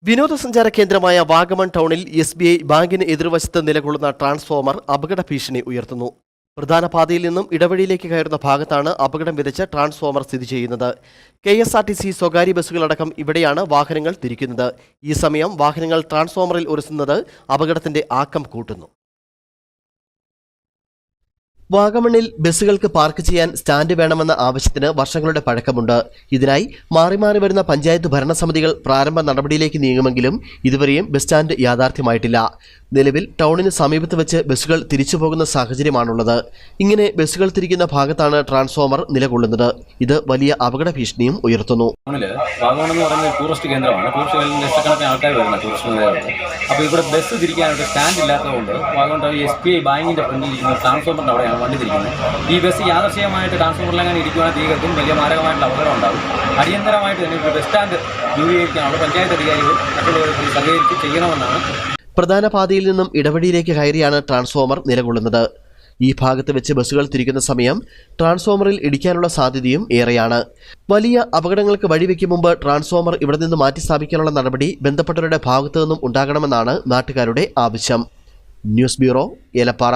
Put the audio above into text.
വിനോദസഞ്ചാര കേന്ദ്രമായ വാഗമൺ ടൗണിൽ SBI ബാങ്കിന് എതിർവശത്ത് നിലകൊള്ളുന്ന ട്രാൻസ്ഫോമർ അപകട ഭീഷണി ഉയർത്തുന്നു. പ്രധാന പാതയിൽ നിന്നും ഇടവഴിയിലേക്ക് കയറുന്ന ഭാഗത്താണ് അപകടം വിതച്ച ട്രാൻസ്ഫോമർ സ്ഥിതി ചെയ്യുന്നത്. KSRTC സ്വകാര്യ ബസ്സുകളടക്കം ഇവിടെയാണ് വാഹനങ്ങൾ തിരിക്കുന്നത്. ഈ സമയം വാഹനങ്ങൾ ട്രാൻസ്ഫോമറിൽ ഉരസുന്നത് അപകടത്തിന്റെ ആക്കം കൂട്ടുന്നു. വാഗമണിൽ ബസ്സുകൾക്ക് പാർക്ക് ചെയ്യാൻ സ്റ്റാൻഡ് വേണമെന്ന ആവശ്യത്തിന് വർഷങ്ങളുടെ പഴക്കമുണ്ട്. ഇതിനായി മാറി മാറി വരുന്ന പഞ്ചായത്ത് ഭരണസമിതികൾ പ്രാരംഭ നടപടിയിലേക്ക് നീങ്ങുമെങ്കിലും ഇതുവരെയും ബസ് സ്റ്റാൻഡ് യാഥാർത്ഥ്യമായിട്ടില്ല. നിലവിൽ ടൗണിന് സമീപത്ത് വെച്ച് ബസ്സുകൾ തിരിച്ചു പോകുന്ന സാഹചര്യമാണുള്ളത്. ഇങ്ങനെ ബസ്സുകൾ തിരിക്കുന്ന ഭാഗത്താണ് ട്രാൻസ്ഫോമർ നിലകൊള്ളുന്നത്. ഇത് വലിയ അപകട ഭീഷണിയും ഉയർത്തുന്നു. വാഗമൺ എന്ന് പറയുന്നത് ടൂറിസ്റ്റ് കേന്ദ്രമാണ്. ടൂറിസ്റ്റ് ലക്ഷക്കണക്കിന് ആൾക്കാർ വരുന്ന ടൂറിസ്റ്റ് മേഖലയാണ്. അപ്പോൾ ഇവിടെ ബസ് തിരിക്കാനായിട്ട് സ്റ്റാൻഡ് ഇല്ലാത്തതുകൊണ്ട് വാഗമൺ SBI ബാങ്കിന്റെ ഫ്രണ്ടിൽ ട്രാൻസ്ഫോമറിന്റെ അവിടെയാണ് വണ്ടി തിരിക്കുന്നത്. ഈ ബസ് യാദൃശ്ചികമായിട്ട് ട്രാൻസ്ഫോമറിലെങ്ങനെ ഇരിക്കുകയാണെങ്കിൽ തീകത്തും വലിയ മാരകമായിട്ടുള്ള അപകടം ഉണ്ടാകും. അടിയന്തരമായിട്ട് തന്നെ ബസ് സ്റ്റാൻഡ് രൂപീകരിക്കാനുള്ള പഞ്ചായത്ത് അധികാരികൾ മറ്റുള്ളവർ സഹകരിച്ച് ചെയ്യണമെന്നാണ്. പ്രധാന പാതയിൽ നിന്നും ഇടവഴിയിലേക്ക് കയറിയാണ് ട്രാൻസ്ഫോമർ നിലകൊള്ളുന്നത്. ഈ ഭാഗത്ത് വെച്ച് ബസ്സുകൾ തിരിക്കുന്ന സമയം ട്രാൻസ്ഫോമറിൽ ഇടിക്കാനുള്ള സാധ്യതയും ഏറെയാണ്. വലിയ അപകടങ്ങൾക്ക് വഴിവെക്കും മുമ്പ് ട്രാൻസ്ഫോമർ ഇവിടെ നിന്ന് മാറ്റി സ്ഥാപിക്കാനുള്ള നടപടി ബന്ധപ്പെട്ടവരുടെ ഭാഗത്തു നിന്നും ഉണ്ടാകണമെന്നാണ് നാട്ടുകാരുടെ ആവശ്യം. News bureau, Elappara.